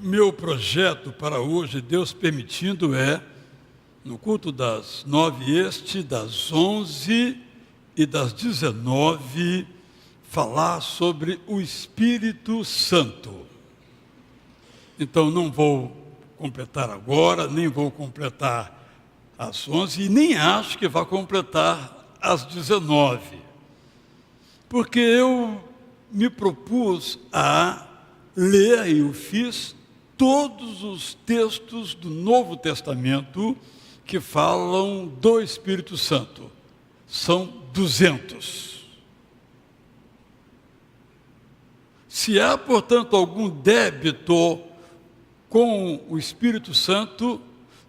Meu projeto para hoje, Deus permitindo, no culto das 9, das 11 e das 19, falar sobre o Espírito Santo. Então, não vou completar agora, nem vou completar às 11 e nem acho que vá completar às 19, porque eu me propus a ler, e eu fiz, todos os textos do Novo Testamento que falam do Espírito Santo. São 200. Se há, portanto, algum débito com o Espírito Santo,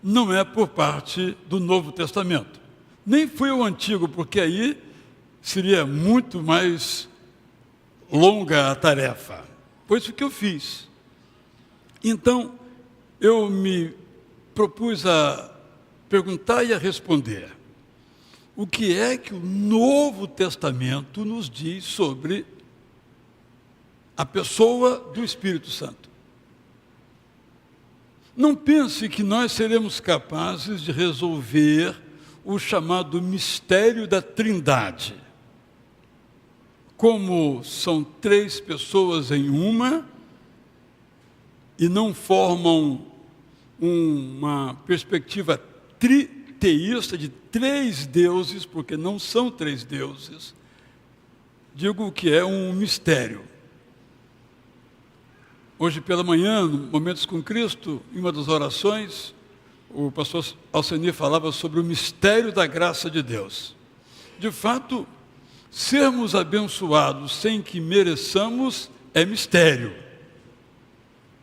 não é por parte do Novo Testamento. Nem foi o Antigo, porque aí seria muito mais longa a tarefa. Foi isso que eu fiz. Então, eu me propus a perguntar e a responder: o que é que o Novo Testamento nos diz sobre a pessoa do Espírito Santo? Não pense que nós seremos capazes de resolver o chamado mistério da Trindade. Como são 3 pessoas em uma e não formam uma perspectiva triteísta de 3 deuses, porque não são 3 deuses, digo que é um mistério. Hoje pela manhã, no Momentos com Cristo, em uma das orações, o pastor Alcenir falava sobre o mistério da graça de Deus. De fato, sermos abençoados sem que mereçamos é mistério.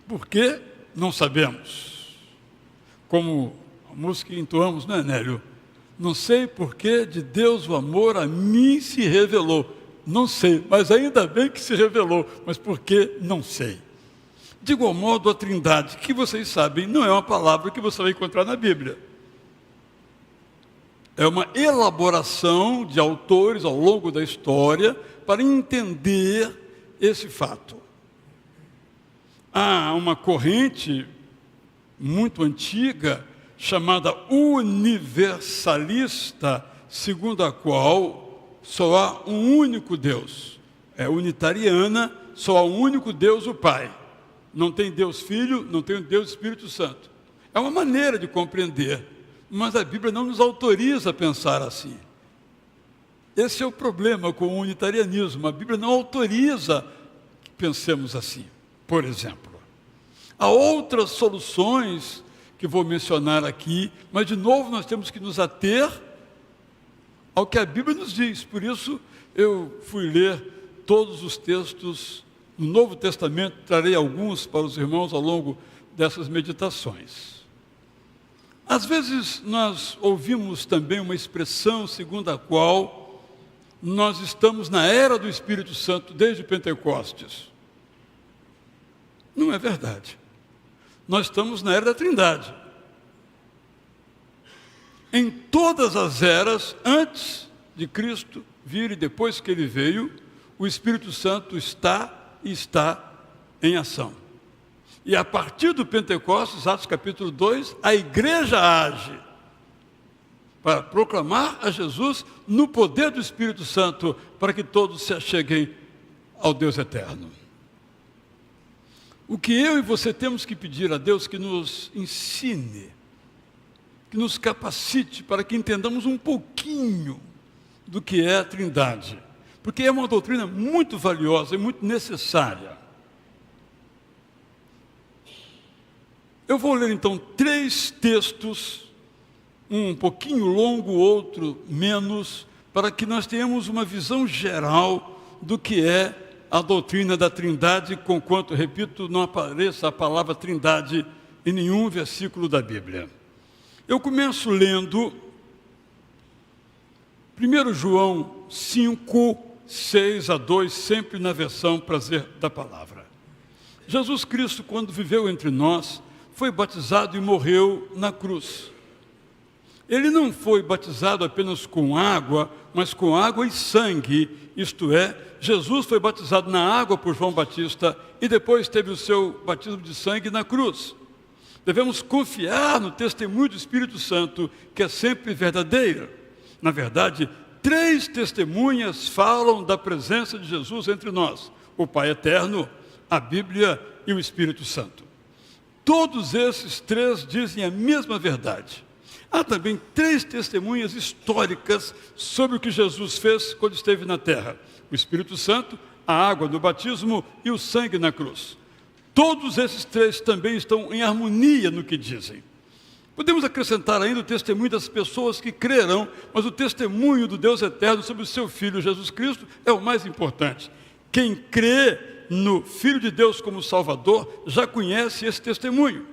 Por quê? Não sabemos. Como a música que entoamos, não é, Nélio? Não sei por que de Deus o amor a mim se revelou. Não sei, mas ainda bem que se revelou. Mas por que? Não sei. De igual modo, a Trindade, que vocês sabem, não é uma palavra que você vai encontrar na Bíblia. É uma elaboração de autores ao longo da história para entender esse fato. Há uma corrente muito antiga chamada universalista, segundo a qual só há um único Deus. É unitariana, só há um único Deus, o Pai. Não tem Deus Filho, não tem Deus Espírito Santo. É uma maneira de compreender, mas a Bíblia não nos autoriza a pensar assim. Esse é o problema com o unitarianismo. A Bíblia não autoriza que pensemos assim, por exemplo. Há outras soluções que vou mencionar aqui, mas de novo nós temos que nos ater ao que a Bíblia nos diz. Por isso eu fui ler todos os textos no Novo Testamento, trarei alguns para os irmãos ao longo dessas meditações. Às vezes nós ouvimos também uma expressão segundo a qual nós estamos na era do Espírito Santo desde Pentecostes. Não é verdade. Nós estamos na era da Trindade. Em todas as eras, antes de Cristo vir e depois que ele veio, o Espírito Santo está em ação. E a partir do Pentecostes, Atos capítulo 2, a igreja age para proclamar a Jesus no poder do Espírito Santo, para que todos se acheguem ao Deus eterno. O que eu e você temos que pedir a Deus que nos ensine, que nos capacite para que entendamos um pouquinho do que é a Trindade, porque é uma doutrina muito valiosa e muito necessária. Eu vou ler então 3 textos, um pouquinho longo, outro menos, para que nós tenhamos uma visão geral do que é a doutrina da Trindade, conquanto, repito, não apareça a palavra Trindade em nenhum versículo da Bíblia. Eu começo lendo 1 João 5, 6 a 2, sempre na versão Prazer da Palavra. Jesus Cristo, quando viveu entre nós, foi batizado e morreu na cruz. Ele não foi batizado apenas com água, mas com água e sangue, isto é, Jesus foi batizado na água por João Batista e depois teve o seu batismo de sangue na cruz. Devemos confiar no testemunho do Espírito Santo, que é sempre verdadeiro. Na verdade, 3 testemunhas falam da presença de Jesus entre nós: o Pai Eterno, a Bíblia e o Espírito Santo. Todos esses 3 dizem a mesma verdade. Há também 3 testemunhas históricas sobre o que Jesus fez quando esteve na terra: o Espírito Santo, a água no batismo e o sangue na cruz. Todos esses 3 também estão em harmonia no que dizem. Podemos acrescentar ainda o testemunho das pessoas que crerão, mas o testemunho do Deus eterno sobre o seu Filho Jesus Cristo é o mais importante. Quem crê no Filho de Deus como Salvador já conhece esse testemunho.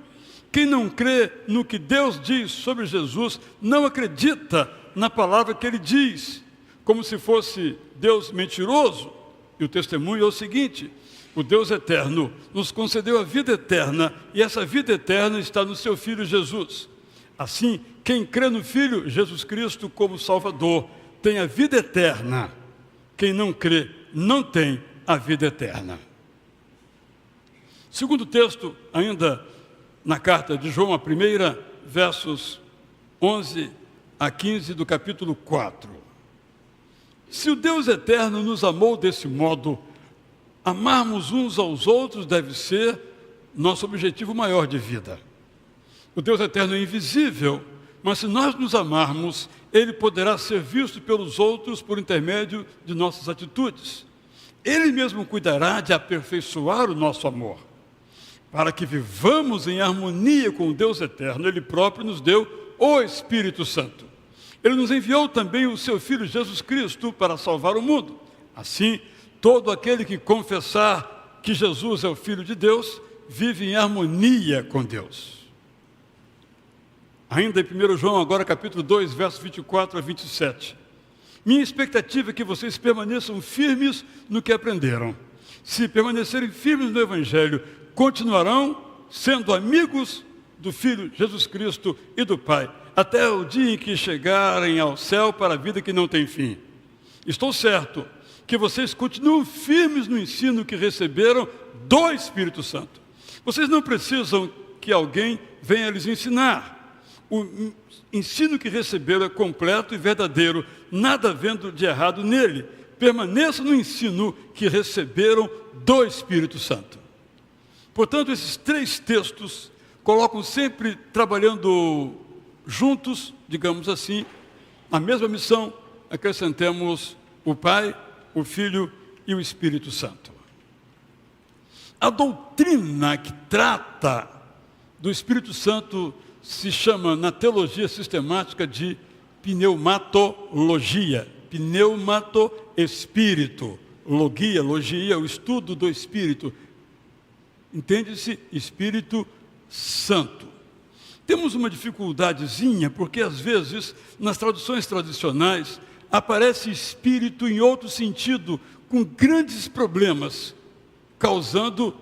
Quem não crê no que Deus diz sobre Jesus não acredita na palavra que ele diz, como se fosse Deus mentiroso. E o testemunho é o seguinte: o Deus eterno nos concedeu a vida eterna, e essa vida eterna está no seu Filho Jesus. Assim, quem crê no Filho Jesus Cristo como Salvador tem a vida eterna. Quem não crê não tem a vida eterna. Segundo texto, ainda na carta de João, a primeira, versos 11 a 15 do capítulo 4. Se o Deus eterno nos amou desse modo, amarmos uns aos outros deve ser nosso objetivo maior de vida. O Deus eterno é invisível, mas se nós nos amarmos, Ele poderá ser visto pelos outros por intermédio de nossas atitudes. Ele mesmo cuidará de aperfeiçoar o nosso amor. Para que vivamos em harmonia com o Deus eterno, Ele próprio nos deu o Espírito Santo. Ele nos enviou também o seu Filho Jesus Cristo para salvar o mundo. Assim, todo aquele que confessar que Jesus é o Filho de Deus, vive em harmonia com Deus. Ainda em 1 João, agora capítulo 2, versos 24 a 27. Minha expectativa é que vocês permaneçam firmes no que aprenderam. Se permanecerem firmes no Evangelho, continuarão sendo amigos do Filho Jesus Cristo e do Pai, até o dia em que chegarem ao céu para a vida que não tem fim. Estou certo que vocês continuam firmes no ensino que receberam do Espírito Santo. Vocês não precisam que alguém venha lhes ensinar. O ensino que receberam é completo e verdadeiro, nada havendo de errado nele. Permaneçam no ensino que receberam do Espírito Santo. Portanto, esses 3 textos colocam sempre trabalhando juntos, digamos assim, a mesma missão. Acrescentemos o Pai, o Filho e o Espírito Santo. A doutrina que trata do Espírito Santo se chama, na teologia sistemática, de pneumatologia. Pneumato, espírito. Logia, o estudo do Espírito. Entende-se Espírito Santo. Temos uma dificuldadezinha, porque às vezes, nas traduções tradicionais, aparece Espírito em outro sentido, com grandes problemas, causando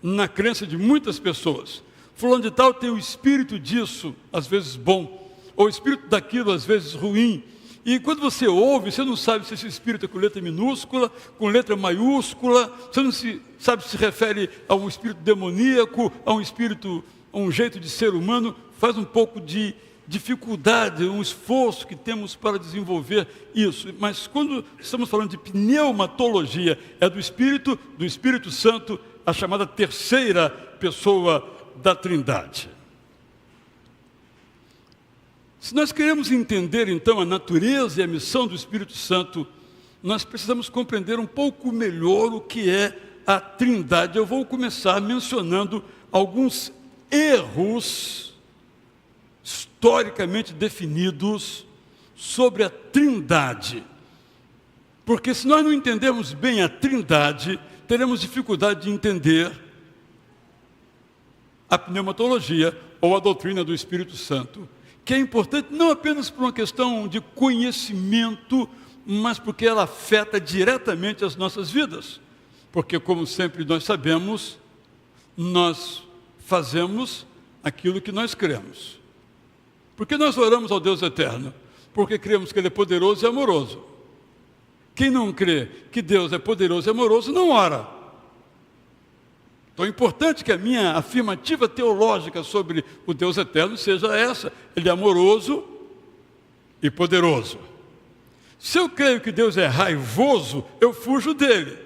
na crença de muitas pessoas. Fulano de tal tem o espírito disso, às vezes bom, ou o espírito daquilo, às vezes ruim. E quando você ouve, você não sabe se esse espírito é com letra minúscula, com letra maiúscula, você não sabe se refere a um espírito demoníaco, a um espírito, a um jeito de ser humano. Faz um pouco de dificuldade, um esforço que temos para desenvolver isso. Mas quando estamos falando de pneumatologia, é do Espírito Santo, a chamada terceira pessoa da Trindade. Se nós queremos entender, então, a natureza e a missão do Espírito Santo, nós precisamos compreender um pouco melhor o que é a Trindade. Eu vou começar mencionando alguns erros historicamente definidos sobre a Trindade. Porque se nós não entendermos bem a Trindade, teremos dificuldade de entender a pneumatologia ou a doutrina do Espírito Santo, que é importante não apenas por uma questão de conhecimento, mas porque ela afeta diretamente as nossas vidas. Porque, como sempre nós sabemos, nós fazemos aquilo que nós cremos. Por que nós oramos ao Deus eterno? Porque cremos que Ele é poderoso e amoroso. Quem não crê que Deus é poderoso e amoroso, não ora. Então é importante que a minha afirmativa teológica sobre o Deus eterno seja essa: Ele é amoroso e poderoso. Se eu creio que Deus é raivoso, eu fujo dele.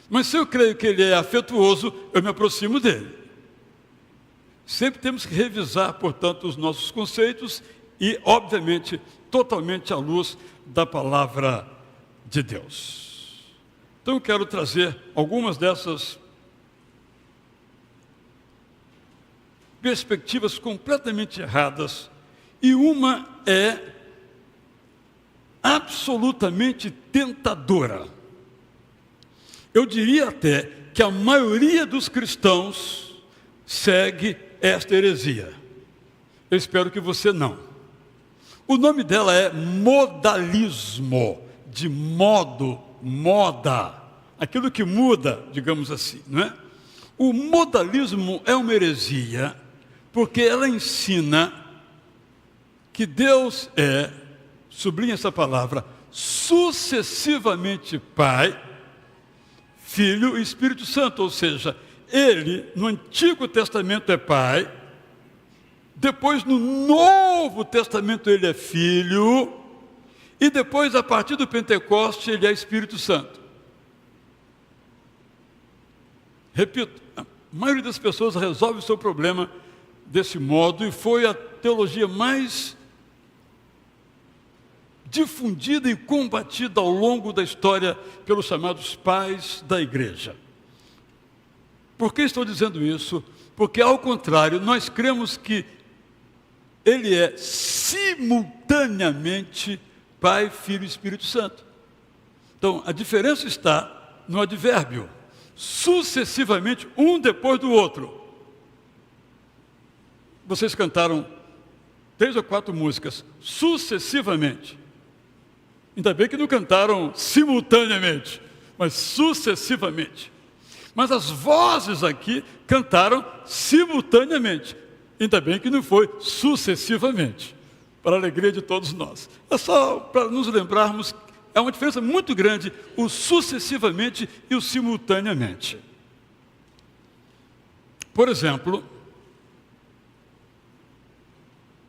Mas se eu creio que Ele é afetuoso, eu me aproximo dele. Sempre temos que revisar, portanto, os nossos conceitos e, obviamente, totalmente à luz da palavra de Deus. Então eu quero trazer algumas dessas perspectivas completamente erradas, e uma é absolutamente tentadora. Eu diria até que a maioria dos cristãos segue esta heresia. Eu espero que você não. O nome dela é modalismo, de modo, moda, aquilo que muda, digamos assim, não é? O modalismo é uma heresia, porque ela ensina que Deus é, sublinha essa palavra, sucessivamente Pai, Filho e Espírito Santo, ou seja, Ele, no Antigo Testamento é Pai, depois no Novo Testamento Ele é Filho, e depois, a partir do Pentecoste, Ele é Espírito Santo. Repito, a maioria das pessoas resolve o seu problema desse modo, e foi a teologia mais difundida e combatida ao longo da história pelos chamados pais da igreja. Por que estou dizendo isso? Porque, ao contrário, nós cremos que Ele é simultaneamente Pai, Filho e Espírito Santo. Então, a diferença está no advérbio, sucessivamente, um depois do outro. Vocês cantaram 3 ou 4 músicas, sucessivamente. Ainda bem que não cantaram simultaneamente, mas sucessivamente. Mas as vozes aqui cantaram simultaneamente. Ainda bem que não foi sucessivamente, para a alegria de todos nós. É só para nos lembrarmos, é uma diferença muito grande, o sucessivamente e o simultaneamente. Por exemplo,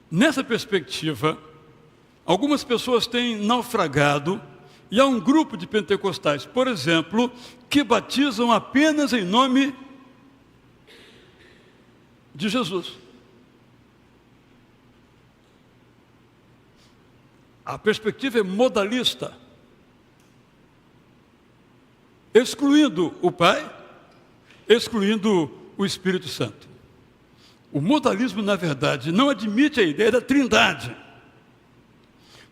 nessa perspectiva, algumas pessoas têm naufragado, e há um grupo de pentecostais, por exemplo, que batizam apenas em nome de Jesus. A perspectiva é modalista, excluindo o Pai, excluindo o Espírito Santo. O modalismo, na verdade, não admite a ideia da trindade,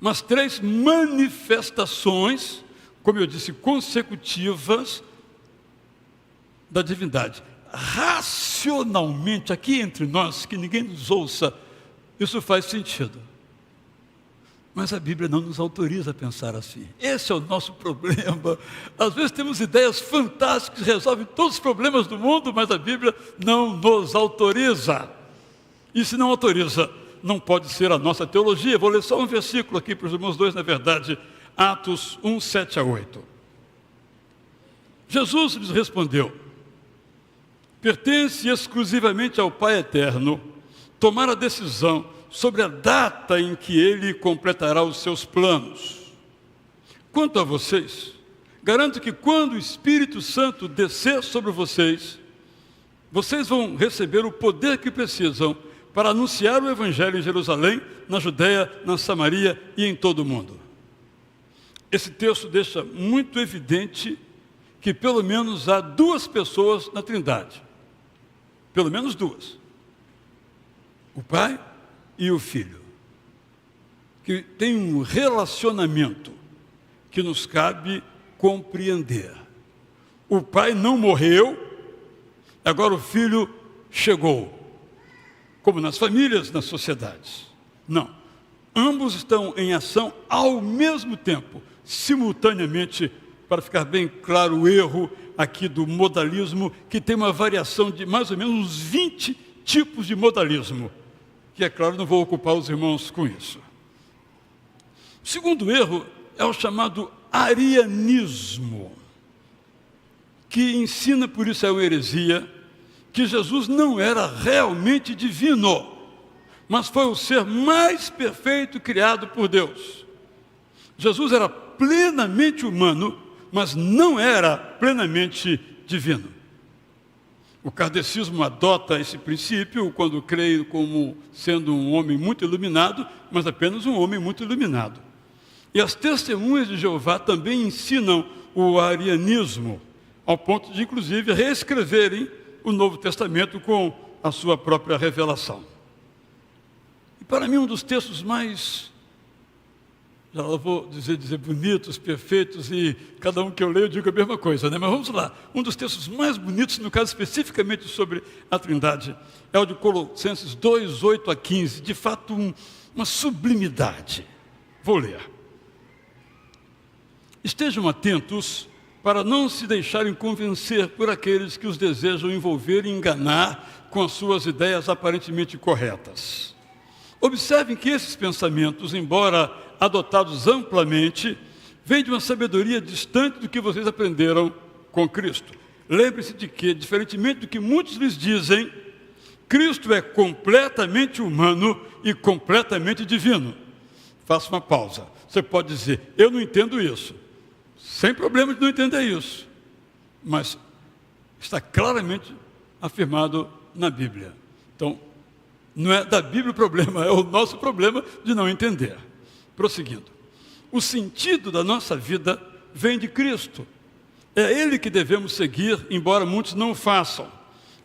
mas 3 manifestações, como eu disse, consecutivas da divindade. Racionalmente, aqui entre nós, que ninguém nos ouça, isso faz sentido. Mas a Bíblia não nos autoriza a pensar assim. Esse é o nosso problema. Às vezes temos ideias fantásticas que resolvem todos os problemas do mundo, mas a Bíblia não nos autoriza. E se não autoriza, não pode ser a nossa teologia. Vou ler só um versículo aqui para os irmãos dois, na verdade, Atos 1, 7 a 8. Jesus lhes respondeu: pertence exclusivamente ao Pai eterno tomar a decisão sobre a data em que Ele completará os seus planos. Quanto a vocês, garanto que quando o Espírito Santo descer sobre vocês, vocês vão receber o poder que precisam para anunciar o Evangelho em Jerusalém, na Judéia, na Samaria e em todo o mundo. Esse texto deixa muito evidente que pelo menos há 2 pessoas na Trindade. Pelo menos 2. O Pai e o Filho. Que tem um relacionamento que nos cabe compreender. O Pai não morreu, agora o Filho chegou. Como nas famílias, nas sociedades. Não. Ambos estão em ação ao mesmo tempo, simultaneamente, para ficar bem claro o erro aqui do modalismo, que tem uma variação de mais ou menos uns 20 tipos de modalismo, que é claro, não vou ocupar os irmãos com isso. O segundo erro é o chamado arianismo, que ensina, por isso é uma heresia, que Jesus não era realmente divino, mas foi o ser mais perfeito criado por Deus. Jesus era plenamente humano, mas não era plenamente divino. O kardecismo adota esse princípio quando crê como sendo um homem muito iluminado, mas apenas um homem muito iluminado. E as testemunhas de Jeová também ensinam o arianismo, ao ponto de, inclusive, reescreverem o Novo Testamento com a sua própria revelação. E para mim, um dos textos mais, já vou dizer bonitos, perfeitos, e cada um que eu leio eu digo a mesma coisa, né? Mas vamos lá. Um dos textos mais bonitos, no caso especificamente sobre a Trindade, é o de Colossenses 2, 8 a 15. De fato, uma sublimidade. Vou ler. Estejam atentos para não se deixarem convencer por aqueles que os desejam envolver e enganar com as suas ideias aparentemente corretas. Observem que esses pensamentos, embora adotados amplamente, vêm de uma sabedoria distante do que vocês aprenderam com Cristo. Lembre-se de que, diferentemente do que muitos lhes dizem, Cristo é completamente humano e completamente divino. Faça uma pausa. Você pode dizer, eu não entendo isso. Sem problema de não entender isso. Mas está claramente afirmado na Bíblia. Então, não é da Bíblia o problema, é o nosso problema de não entender. Prosseguindo. O sentido da nossa vida vem de Cristo. É Ele que devemos seguir, embora muitos não o façam.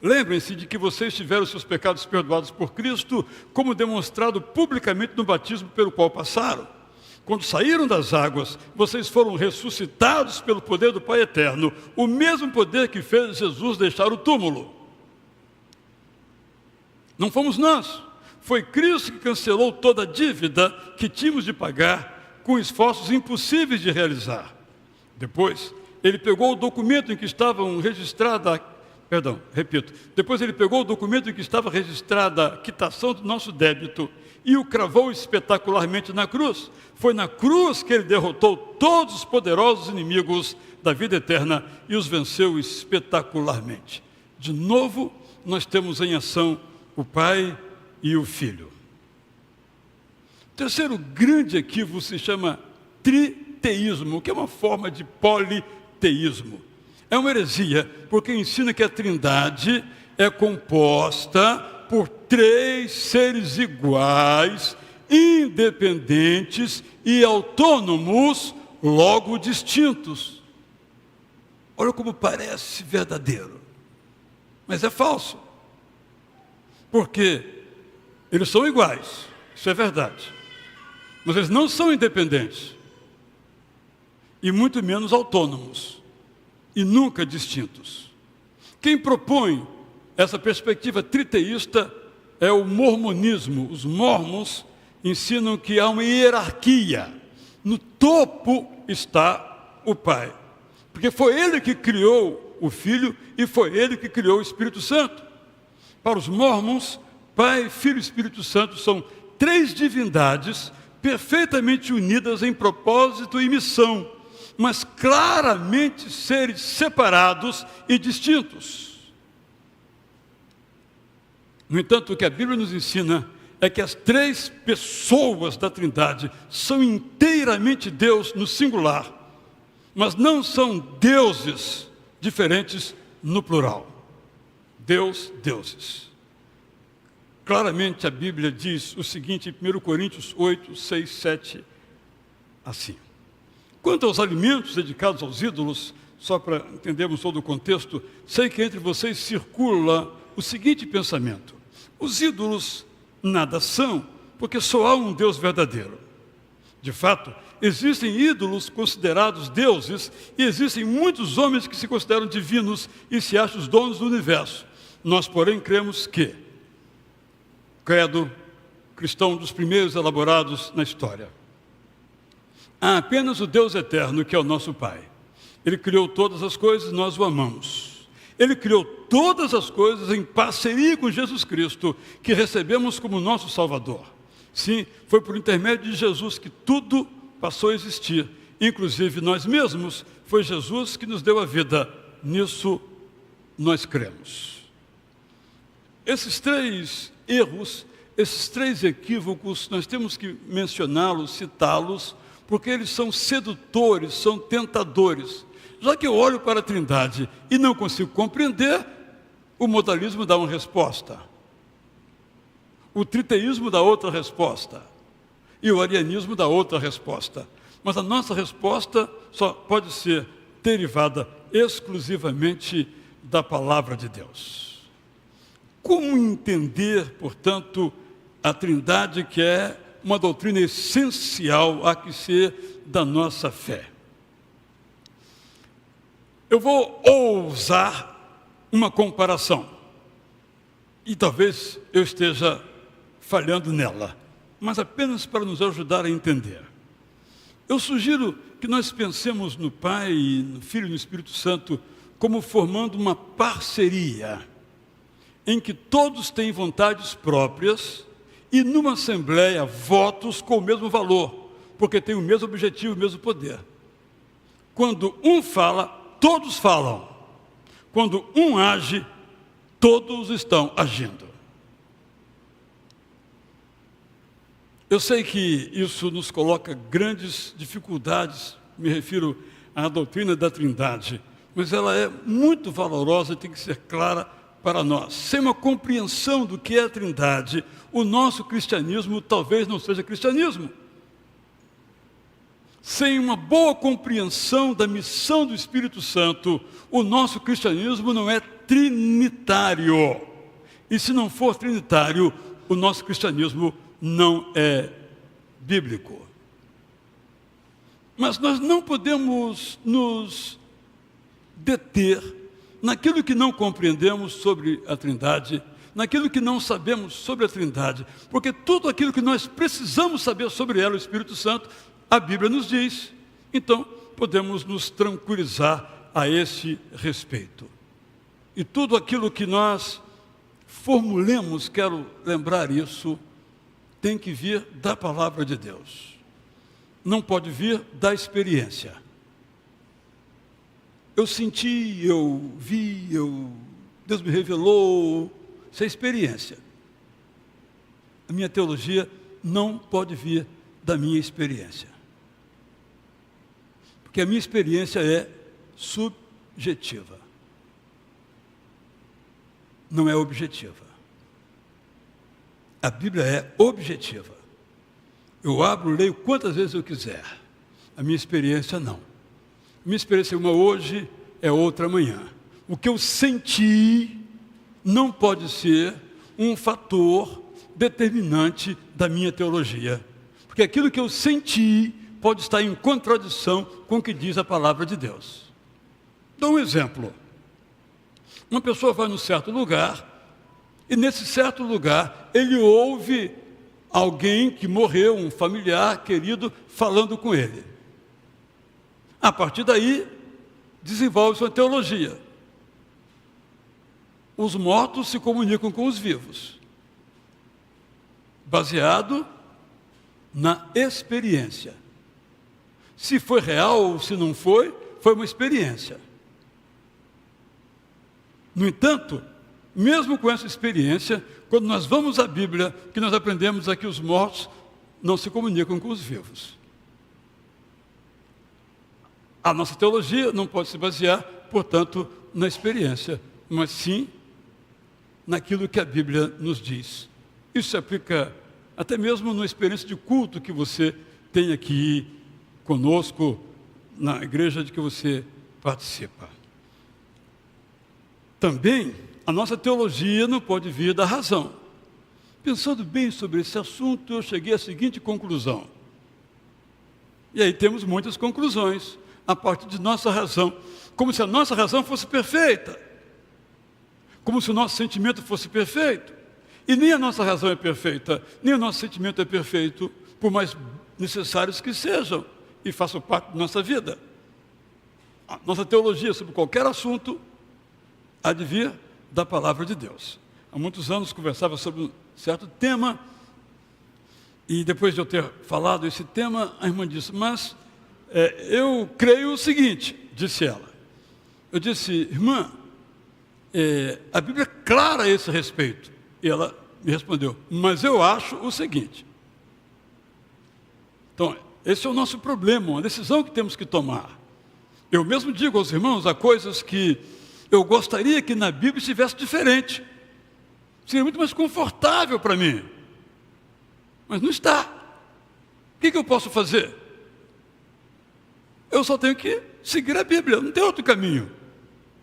Lembrem-se de que vocês tiveram seus pecados perdoados por Cristo, como demonstrado publicamente no batismo pelo qual passaram. Quando saíram das águas, vocês foram ressuscitados pelo poder do Pai Eterno, o mesmo poder que fez Jesus deixar o túmulo. Não fomos nós, foi Cristo que cancelou toda a dívida que tínhamos de pagar com esforços impossíveis de realizar. Depois, ele pegou o documento em que estava registrada a quitação do nosso débito e o cravou espetacularmente na cruz. Foi na cruz que ele derrotou todos os poderosos inimigos da vida eterna e os venceu espetacularmente. De novo, nós temos em ação o Pai e o Filho. O terceiro grande equívoco se chama triteísmo, que é uma forma de politeísmo. É uma heresia, porque ensina que a Trindade é composta por três seres iguais, independentes e autônomos, logo distintos. Olha como parece verdadeiro, mas é falso. Porque eles são iguais, isso é verdade, mas eles não são independentes, e muito menos autônomos, e nunca distintos. Quem propõe essa perspectiva triteísta é o mormonismo. Os mormons ensinam que há uma hierarquia. No topo está o Pai, porque foi Ele que criou o Filho e foi Ele que criou o Espírito Santo. Para os mormons, Pai, Filho e Espírito Santo são três divindades perfeitamente unidas em propósito e missão, mas claramente seres separados e distintos. No entanto, o que a Bíblia nos ensina é que as três pessoas da Trindade são inteiramente Deus no singular, mas não são deuses diferentes no plural. Deus, deuses. Claramente a Bíblia diz o seguinte em 1 Coríntios 8, 6, 7, assim. Quanto aos alimentos dedicados aos ídolos, só para entendermos todo o contexto, sei que entre vocês circula o seguinte pensamento: os ídolos nada são, porque só há um Deus verdadeiro. De fato, existem ídolos considerados deuses e existem muitos homens que se consideram divinos e se acham os donos do universo. Nós, porém, cremos que, credo cristão dos primeiros elaborados na história, há apenas o Deus eterno, que é o nosso Pai. Ele criou todas as coisas, nós o amamos. Ele criou todas as coisas em parceria com Jesus Cristo, que recebemos como nosso Salvador. Sim, foi por intermédio de Jesus que tudo passou a existir. inclusive nós mesmos, foi Jesus que nos deu a vida. Nisso nós cremos. Esses 3 erros, esses 3 equívocos, nós temos que mencioná-los, citá-los, porque eles são sedutores, são tentadores. Já que eu olho para a Trindade e não consigo compreender, o modalismo dá uma resposta. O triteísmo dá outra resposta. E o arianismo dá outra resposta. Mas a nossa resposta só pode ser derivada exclusivamente da palavra de Deus. Como entender, portanto, a Trindade, que é uma doutrina essencial a que ser da nossa fé? Eu vou ousar uma comparação, e talvez eu esteja falhando nela, mas apenas para nos ajudar a entender. Eu sugiro que nós pensemos no Pai, no Filho e no Espírito Santo como formando uma parceria, em que todos têm vontades próprias e numa assembleia votos com o mesmo valor, porque tem o mesmo objetivo, o mesmo poder. Quando um fala, todos falam. Quando um age, todos estão agindo. Eu sei que isso nos coloca grandes dificuldades, me refiro à doutrina da Trindade, mas ela é muito valorosa e tem que ser clara para nós. Sem uma compreensão do que é a Trindade, o nosso cristianismo talvez não seja cristianismo. Sem uma boa compreensão da missão do Espírito Santo, o nosso cristianismo não é trinitário. E se não for trinitário, o nosso cristianismo não é bíblico. Mas nós não podemos nos deter naquilo que não compreendemos sobre a Trindade, naquilo que não sabemos sobre a Trindade, porque tudo aquilo que nós precisamos saber sobre ela, o Espírito Santo, a Bíblia nos diz. Então, podemos nos tranquilizar a esse respeito. E tudo aquilo que nós formulemos, quero lembrar isso, tem que vir da palavra de Deus. Não pode vir da experiência. Eu senti, eu vi, Deus me revelou. Isso é experiência. A minha teologia não pode vir da minha experiência. Porque a minha experiência é subjetiva. Não é objetiva. A Bíblia é objetiva. Eu abro, leio quantas vezes eu quiser. A minha experiência não. A minha experiência é uma hoje, é outra amanhã. O que eu senti não pode ser um fator determinante da minha teologia. Porque aquilo que eu senti pode estar em contradição com o que diz a palavra de Deus. Dou um exemplo. Uma pessoa vai num certo lugar, e nesse certo lugar, ele ouve alguém que morreu, um familiar querido, falando com ele. A partir daí, desenvolve sua teologia. Os mortos se comunicam com os vivos, baseado na experiência. Se foi real ou se não foi, foi uma experiência. No entanto, mesmo com essa experiência, quando nós vamos à Bíblia, o que nós aprendemos é que os mortos não se comunicam com os vivos. A nossa teologia não pode se basear, portanto, na experiência, mas sim naquilo que a Bíblia nos diz. Isso se aplica até mesmo na experiência de culto que você tem aqui conosco, na igreja de que você participa. Também, a nossa teologia não pode vir da razão. Pensando bem sobre esse assunto, eu cheguei à seguinte conclusão. E aí temos muitas conclusões, a partir de nossa razão, como se a nossa razão fosse perfeita, como se o nosso sentimento fosse perfeito. E nem a nossa razão é perfeita, nem o nosso sentimento é perfeito, por mais necessários que sejam, e façam parte da nossa vida. A nossa teologia sobre qualquer assunto há de vir da palavra de Deus. Há muitos anos conversava sobre um certo tema, e depois de eu ter falado esse tema, a irmã disse, mas eu creio o seguinte, disse ela. Eu disse, irmã, a Bíblia é clara a esse respeito. E ela me respondeu, mas eu acho o seguinte. Então, esse é o nosso problema, uma decisão que temos que tomar. Eu mesmo digo aos irmãos, há coisas que eu gostaria que na Bíblia estivesse diferente. Seria muito mais confortável para mim. Mas não está. O que eu posso fazer? Eu só tenho que seguir a Bíblia, não tem outro caminho.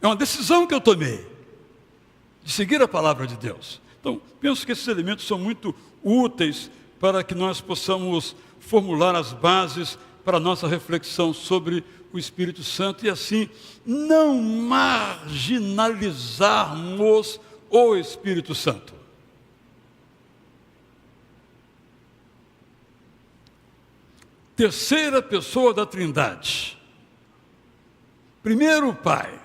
É uma decisão que eu tomei, de seguir a palavra de Deus. Então, penso que esses elementos são muito úteis para que nós possamos formular as bases para a nossa reflexão sobre o Espírito Santo e assim não marginalizarmos o Espírito Santo. Terceira pessoa da Trindade. Primeiro o Pai.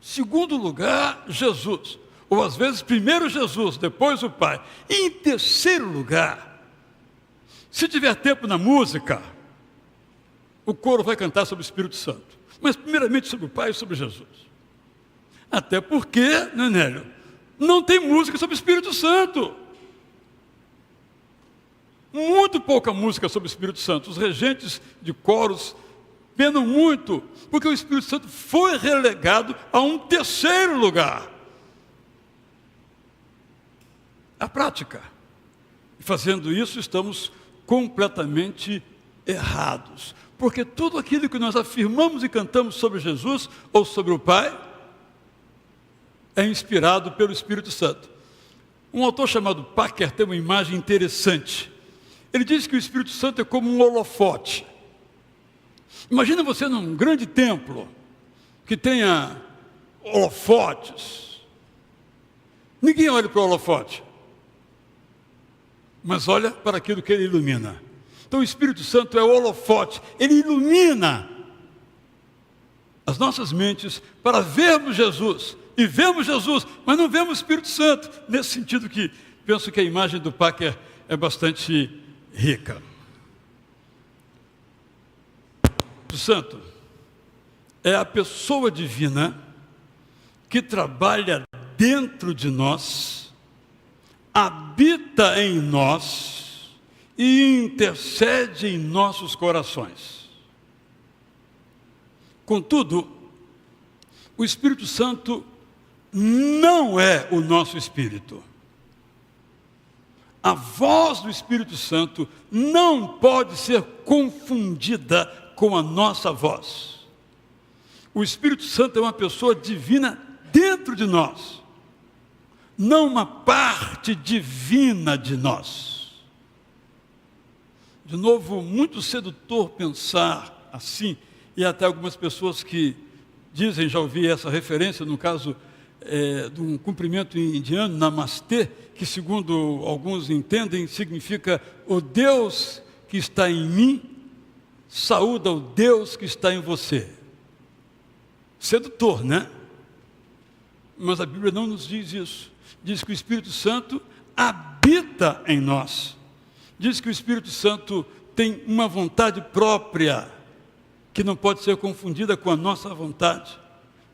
Segundo lugar, Jesus. Ou às vezes primeiro Jesus, depois o Pai. E em terceiro lugar, se tiver tempo na música, o coro vai cantar sobre o Espírito Santo. Mas primeiramente sobre o Pai e sobre Jesus. Até porque, Nélio, não tem música sobre o Espírito Santo. Muito pouca música sobre o Espírito Santo. Os regentes de coros penam muito, porque o Espírito Santo foi relegado a um terceiro lugar. A prática. E fazendo isso, estamos completamente errados. Porque tudo aquilo que nós afirmamos e cantamos sobre Jesus ou sobre o Pai é inspirado pelo Espírito Santo. Um autor chamado Packer tem uma imagem interessante. Ele diz que o Espírito Santo é como um holofote. Imagina você num grande templo que tenha holofotes. Ninguém olha para o holofote, mas olha para aquilo que ele ilumina. Então o Espírito Santo é o holofote, ele ilumina as nossas mentes para vermos Jesus. E vemos Jesus, mas não vemos o Espírito Santo. Nesse sentido que penso que a imagem do Packer é bastante rica. O Espírito Santo é a pessoa divina que trabalha dentro de nós, habita em nós e intercede em nossos corações. Contudo, o Espírito Santo não é o nosso espírito. A voz do Espírito Santo não pode ser confundida com a nossa voz. O Espírito Santo é uma pessoa divina dentro de nós, não uma parte divina de nós. De novo, muito sedutor pensar assim, e até algumas pessoas que dizem, já ouvi essa referência no caso de um cumprimento indiano, Namastê, que segundo alguns entendem, significa o Deus que está em mim, saúda o Deus que está em você. Sedutor, né? Mas a Bíblia não nos diz isso. Diz que o Espírito Santo habita em nós. Diz que o Espírito Santo tem uma vontade própria, que não pode ser confundida com a nossa vontade.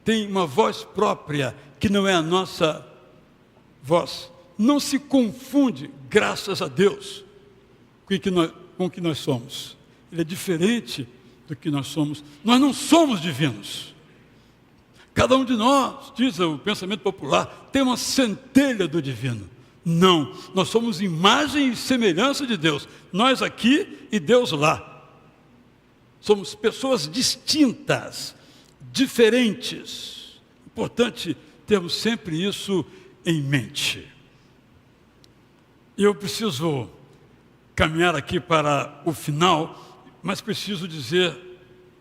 Tem uma voz própria, que não é a nossa voz. Não se confunde, graças a Deus, com o que nós somos. Ele é diferente do que nós somos. Nós não somos divinos. Cada um de nós, diz o pensamento popular, tem uma centelha do divino. Não, nós somos imagem e semelhança de Deus. Nós aqui e Deus lá. Somos pessoas distintas, diferentes. Importante termos sempre isso em mente. Eu preciso caminhar aqui para o final, mas preciso dizer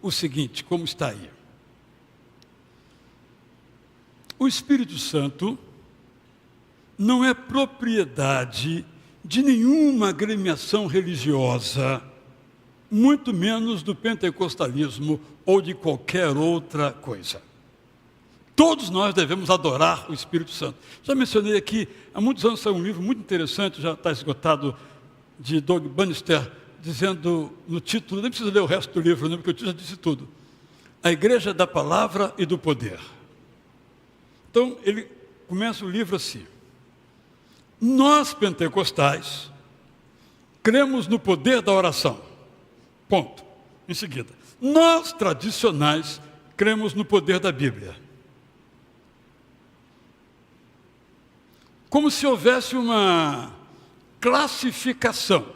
o seguinte, como está aí. O Espírito Santo não é propriedade de nenhuma agremiação religiosa, muito menos do pentecostalismo ou de qualquer outra coisa. Todos nós devemos adorar o Espírito Santo. Já mencionei aqui, há muitos anos saiu um livro muito interessante, já está esgotado, de Doug Bannister, dizendo no título, nem preciso ler o resto do livro, né, porque o título já disse tudo. A Igreja da Palavra e do Poder. Então, ele começa o livro assim. Nós, pentecostais, cremos no poder da oração. Ponto. Em seguida, nós, tradicionais, cremos no poder da Bíblia. Como se houvesse uma classificação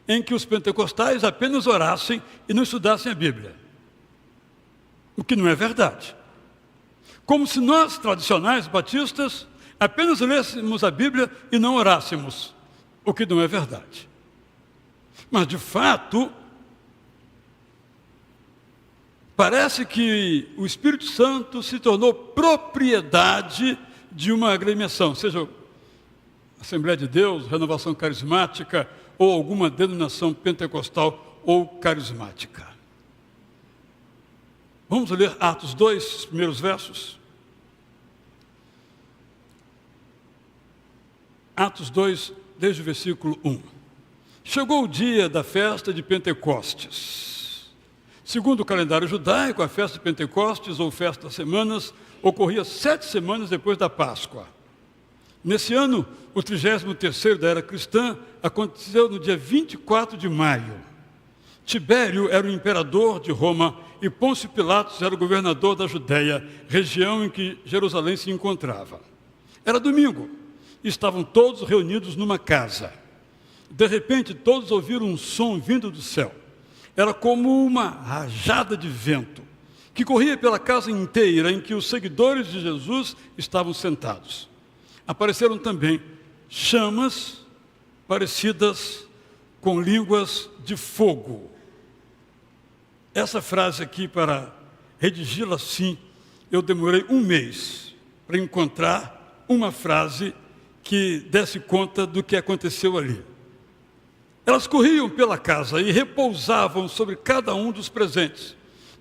em que os pentecostais apenas orassem e não estudassem a Bíblia. O que não é verdade. Como se nós, tradicionais batistas, apenas lêssemos a Bíblia e não orássemos. O que não é verdade. Mas, de fato, parece que o Espírito Santo se tornou propriedade de uma agremiação, seja Assembleia de Deus, Renovação Carismática ou alguma denominação pentecostal ou carismática. Vamos ler Atos 2, os primeiros versos. Atos 2, desde o versículo 1. Chegou o dia da festa de Pentecostes. Segundo o calendário judaico, a festa de Pentecostes, ou festa das semanas, ocorria 7 semanas depois da Páscoa. Nesse ano, o 33º da era cristã aconteceu no dia 24 de maio. Tibério era o imperador de Roma e Pôncio Pilatos era o governador da Judéia, região em que Jerusalém se encontrava. Era domingo e estavam todos reunidos numa casa. De repente, todos ouviram um som vindo do céu. Era como uma rajada de vento que corria pela casa inteira em que os seguidores de Jesus estavam sentados. Apareceram também chamas parecidas com línguas de fogo. Essa frase aqui, para redigi-la assim, eu demorei 1 mês para encontrar uma frase que desse conta do que aconteceu ali. Elas corriam pela casa e repousavam sobre cada um dos presentes.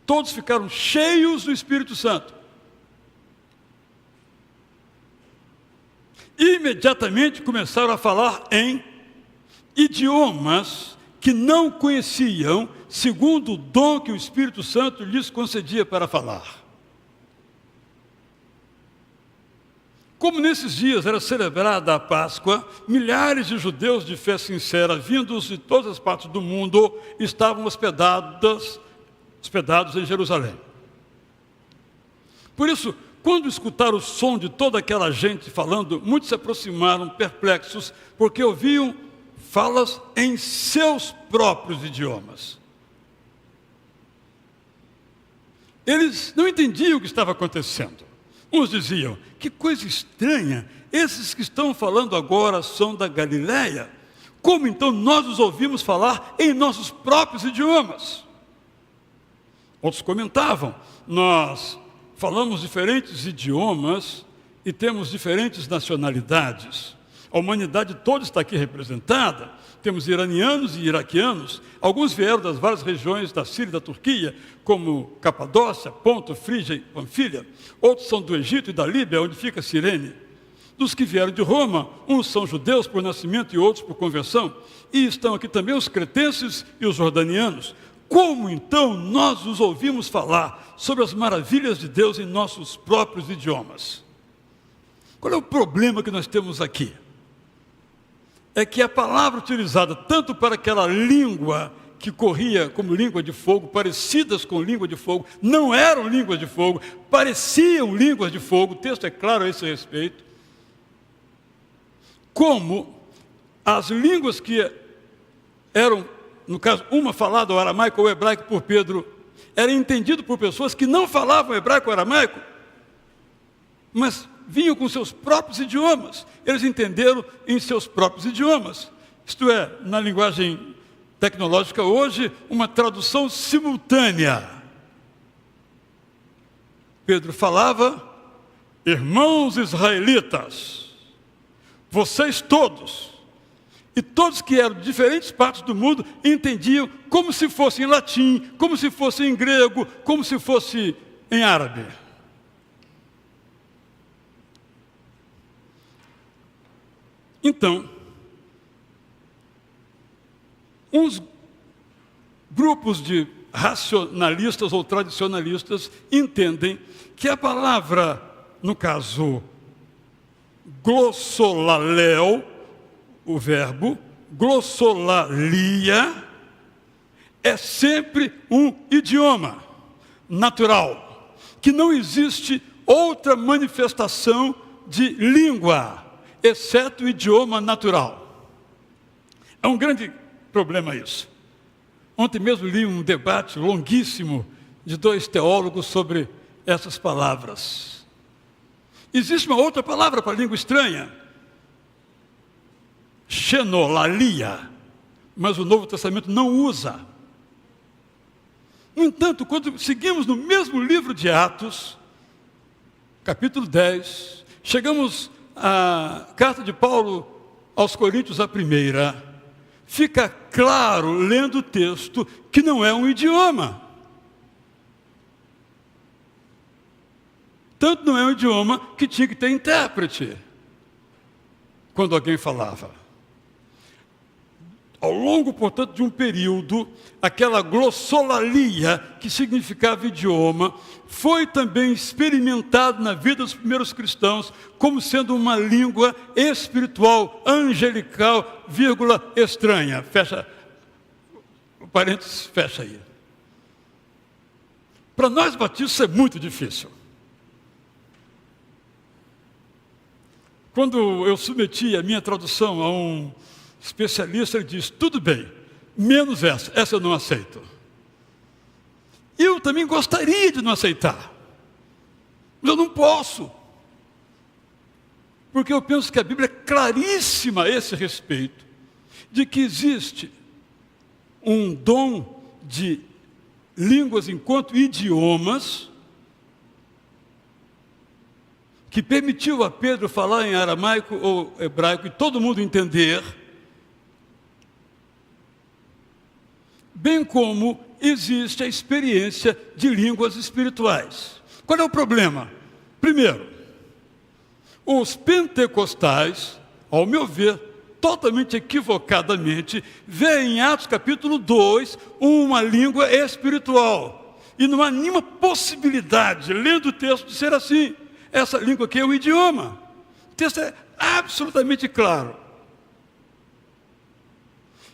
Todos ficaram cheios do Espírito Santo. Imediatamente começaram a falar em idiomas que não conheciam, segundo o dom que o Espírito Santo lhes concedia para falar. Como nesses dias era celebrada a Páscoa, milhares de judeus de fé sincera, vindos de todas as partes do mundo, estavam hospedados em Jerusalém. Por isso, quando escutaram o som de toda aquela gente falando, muitos se aproximaram perplexos, porque ouviam falas em seus próprios idiomas. Eles não entendiam o que estava acontecendo. Uns diziam, que coisa estranha, esses que estão falando agora são da Galileia. Como então nós os ouvimos falar em nossos próprios idiomas? Outros comentavam, nós falamos diferentes idiomas e temos diferentes nacionalidades. A humanidade toda está aqui representada. Temos iranianos e iraquianos. Alguns vieram das várias regiões da Síria e da Turquia, como Capadócia, Ponto, Frígia e Panfilha. Outros são do Egito e da Líbia, onde fica Cirene. Dos que vieram de Roma, uns são judeus por nascimento e outros por conversão. E estão aqui também os cretenses e os jordanianos. Como então nós os ouvimos falar sobre as maravilhas de Deus em nossos próprios idiomas? Qual é o problema que nós temos aqui? É que a palavra utilizada tanto para aquela língua que corria como língua de fogo, parecidas com língua de fogo, não eram línguas de fogo, pareciam línguas de fogo, o texto é claro a esse respeito, como as línguas que eram, no caso, uma falada o aramaico ou hebraico por Pedro, era entendido por pessoas que não falavam hebraico ou aramaico, mas vinham com seus próprios idiomas. Eles entenderam em seus próprios idiomas. Isto é, na linguagem tecnológica hoje, uma tradução simultânea. Pedro falava, irmãos israelitas, vocês todos, e todos que eram de diferentes partes do mundo, entendiam como se fosse em latim, como se fosse em grego, como se fosse em árabe. Então, uns grupos de racionalistas ou tradicionalistas entendem que a palavra, no caso, glossolaleo, o verbo, glossolalia, é sempre um idioma natural, que não existe outra manifestação de língua, exceto o idioma natural. É um grande problema isso. Ontem mesmo li um debate longuíssimo de 2 teólogos sobre essas palavras. Existe uma outra palavra para língua estranha, xenolalia, mas o Novo Testamento não usa. No entanto, quando seguimos no mesmo livro de Atos, capítulo 10, chegamos à carta de Paulo aos Coríntios, a primeira, fica claro, lendo o texto, que não é um idioma. Tanto não é um idioma que tinha que ter intérprete quando alguém falava. Ao longo, portanto, de um período, aquela glossolalia, que significava idioma, foi também experimentado na vida dos primeiros cristãos como sendo uma língua espiritual, angelical, vírgula, estranha. Fecha, o parênteses fecha aí. Para nós batistas isso é muito difícil. Quando eu submeti a minha tradução a um especialista, ele diz, tudo bem, menos essa eu não aceito. Eu também gostaria de não aceitar, mas eu não posso. Porque eu penso que a Bíblia é claríssima a esse respeito, de que existe um dom de línguas enquanto idiomas, que permitiu a Pedro falar em aramaico ou hebraico e todo mundo entender, bem como existe a experiência de línguas espirituais. Qual é o problema? Primeiro, os pentecostais, ao meu ver, totalmente equivocadamente, veem em Atos capítulo 2 uma língua espiritual. E não há nenhuma possibilidade, lendo o texto, de ser assim. Essa língua aqui é o idioma. O texto é absolutamente claro.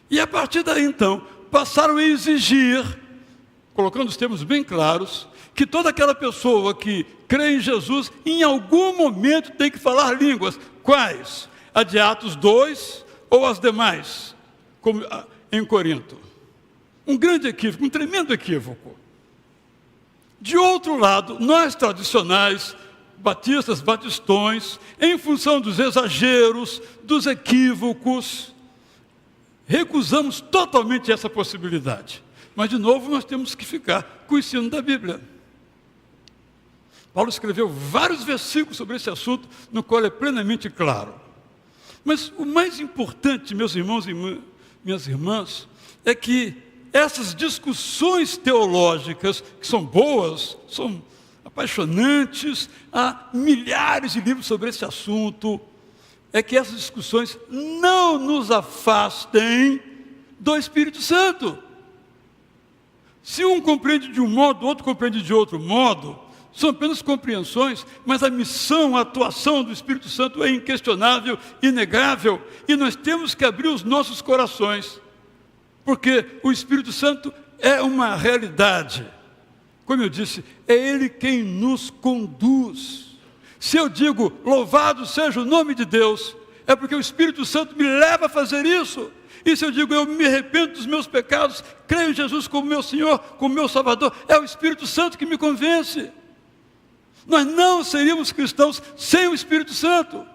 E a partir daí, então, passaram a exigir, colocando os termos bem claros, que toda aquela pessoa que crê em Jesus, em algum momento tem que falar línguas. Quais? A de Atos 2 ou as demais, como em Corinto. Um grande equívoco, um tremendo equívoco. De outro lado, nós tradicionais, batistas, batistões, em função dos exageros, dos equívocos, recusamos totalmente essa possibilidade. Mas, de novo, nós temos que ficar com o ensino da Bíblia. Paulo escreveu vários versículos sobre esse assunto, no qual é plenamente claro. Mas o mais importante, meus irmãos e minhas irmãs, é que essas discussões teológicas, que são boas, são apaixonantes, há milhares de livros sobre esse assunto, é que essas discussões não nos afastem do Espírito Santo. Se um compreende de um modo, o outro compreende de outro modo, são apenas compreensões, mas a missão, a atuação do Espírito Santo é inquestionável, inegável, e nós temos que abrir os nossos corações, porque o Espírito Santo é uma realidade. Como eu disse, é Ele quem nos conduz. Se eu digo, louvado seja o nome de Deus, é porque o Espírito Santo me leva a fazer isso. E se eu digo, eu me arrependo dos meus pecados, creio em Jesus como meu Senhor, como meu Salvador, é o Espírito Santo que me convence. Nós não seríamos cristãos sem o Espírito Santo.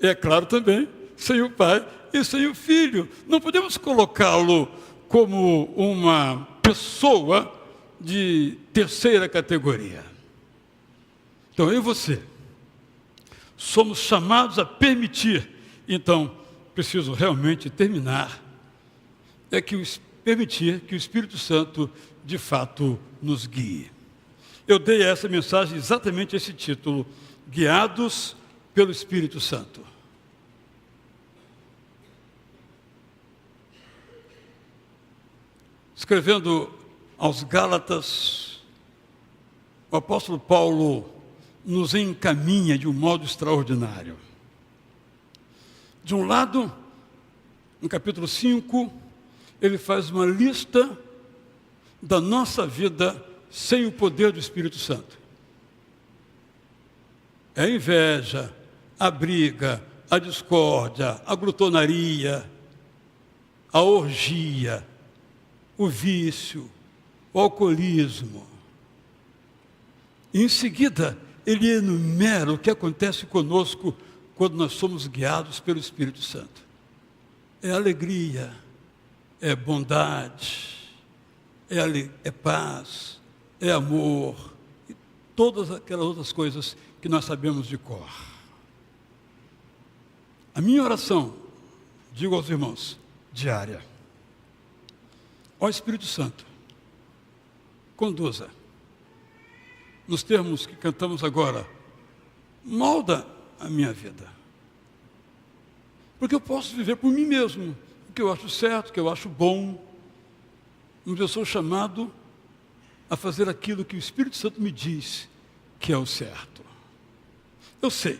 E é claro também, sem o Pai e sem o Filho. Não podemos colocá-lo como uma pessoa de terceira categoria. Então, eu e você somos chamados a permitir. Então, preciso realmente terminar. É que permitir que o Espírito Santo, de fato, nos guie. Eu dei a essa mensagem exatamente esse título: Guiados pelo Espírito Santo. Escrevendo aos Gálatas, o apóstolo Paulo nos encaminha de um modo extraordinário. De um lado, no capítulo 5, ele faz uma lista da nossa vida sem o poder do Espírito Santo. É a inveja, a briga, a discórdia, a glutonaria, a orgia, o vício, o alcoolismo. E em seguida, ele enumera o que acontece conosco quando nós somos guiados pelo Espírito Santo. É alegria, é bondade, é paz, é amor, e todas aquelas outras coisas que nós sabemos de cor. A minha oração, digo aos irmãos, diária: ó Espírito Santo, conduza, nos termos que cantamos agora, molda a minha vida. Porque eu posso viver por mim mesmo, o que eu acho certo, o que eu acho bom, mas eu sou chamado a fazer aquilo que o Espírito Santo me diz que é o certo. Eu sei,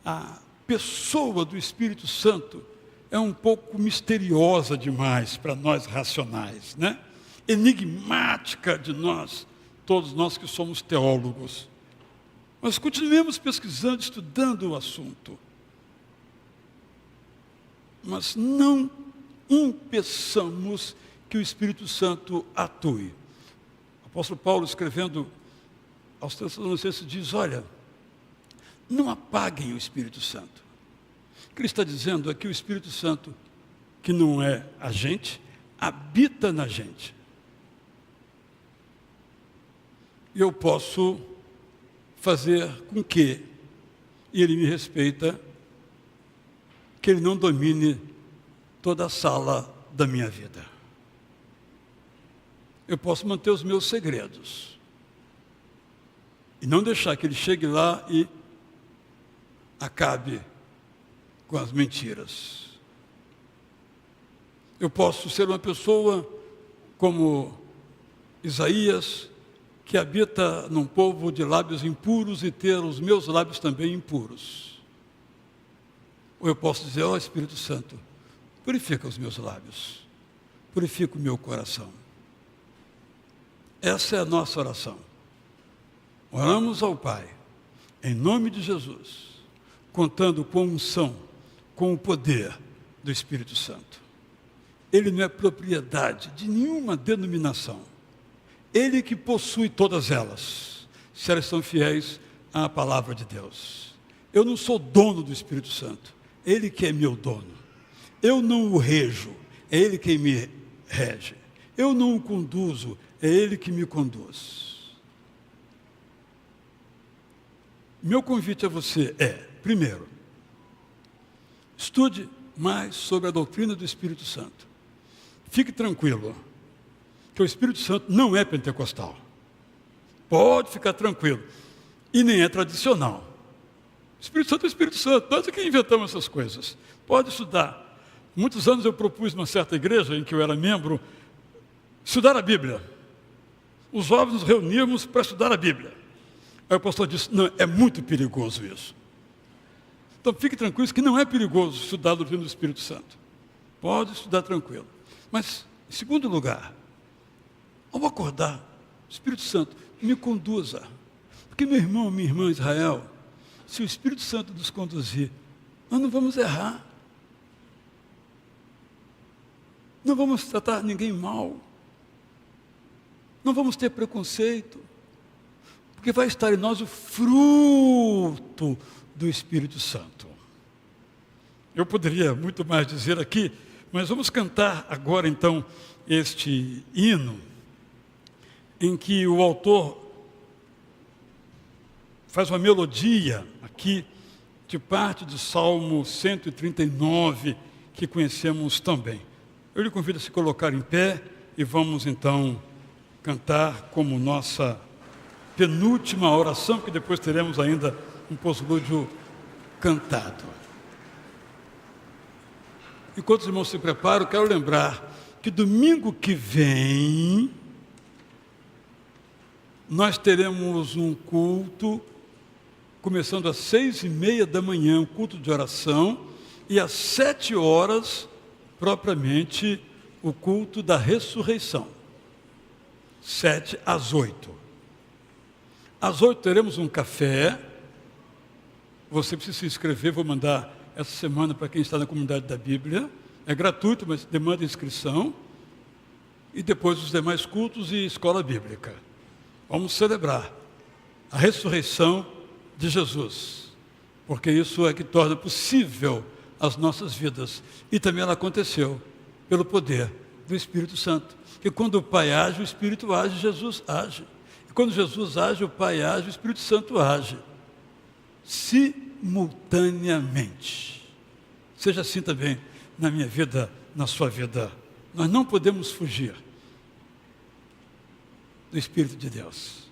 a pessoa do Espírito Santo é um pouco misteriosa demais para nós racionais, né? Enigmática de nós, todos nós que somos teólogos. Mas continuemos pesquisando, estudando o assunto. Mas não impeçamos que o Espírito Santo atue. O apóstolo Paulo, escrevendo aos Tessalonicenses, diz: olha, não apaguem o Espírito Santo. O que ele está dizendo é que o Espírito Santo, que não é a gente, habita na gente. E eu posso fazer com que, e ele me respeita, que ele não domine toda a sala da minha vida. Eu posso manter os meus segredos e não deixar que ele chegue lá e acabe com as mentiras. Eu posso ser uma pessoa como Isaías, que habita num povo de lábios impuros e ter os meus lábios também impuros. Ou eu posso dizer: ó Espírito Santo, purifica os meus lábios, purifica o meu coração. Essa é a nossa oração. Oramos ao Pai, em nome de Jesus, contando com a unção, com o poder do Espírito Santo. Ele não é propriedade de nenhuma denominação. Ele que possui todas elas, se elas são fiéis à palavra de Deus. Eu não sou dono do Espírito Santo, ele que é meu dono. Eu não o rejo, é ele quem me rege. Eu não o conduzo, é ele que me conduz. Meu convite a você é, primeiro, estude mais sobre a doutrina do Espírito Santo. Fique tranquilo, que o Espírito Santo não é pentecostal. Pode ficar tranquilo. E nem é tradicional. O Espírito Santo é o Espírito Santo. Nós é que inventamos essas coisas. Pode estudar. Muitos anos eu propus numa certa igreja em que eu era membro, estudar a Bíblia. Os jovens nos reuníamos para estudar a Bíblia. Aí o pastor disse: não, é muito perigoso isso. Então fique tranquilo que não é perigoso estudar a doutrina do Espírito Santo. Pode estudar tranquilo. Mas, em segundo lugar, ao acordar, o Espírito Santo me conduza. Porque, meu irmão, minha irmã Israel, se o Espírito Santo nos conduzir, nós não vamos errar. Não vamos tratar ninguém mal. Não vamos ter preconceito. Porque vai estar em nós o fruto do Espírito Santo. Eu poderia muito mais dizer aqui, mas vamos cantar agora então este hino, em que o autor faz uma melodia aqui de parte do Salmo 139, que conhecemos também. Eu lhe convido a se colocar em pé e vamos então cantar como nossa penúltima oração, porque depois teremos ainda um pós-lúdio cantado. Enquanto os irmãos se preparam, quero lembrar que domingo que vem nós teremos um culto, começando às 6:30 da manhã, um culto de oração, e às 7 horas, propriamente, o culto da ressurreição. 7 às 8. Às 8 teremos um café. Você precisa se inscrever, vou mandar essa semana para quem está na comunidade da Bíblia. É gratuito, mas demanda inscrição. E depois os demais cultos e escola bíblica. Vamos celebrar a ressurreição de Jesus, porque isso é que torna possível as nossas vidas. E também ela aconteceu pelo poder do Espírito Santo. Que quando o Pai age, o Espírito age, Jesus age. E quando Jesus age, o Pai age, o Espírito Santo age. Simultaneamente. Seja assim também na minha vida, na sua vida. Nós não podemos fugir do Espírito de Deus.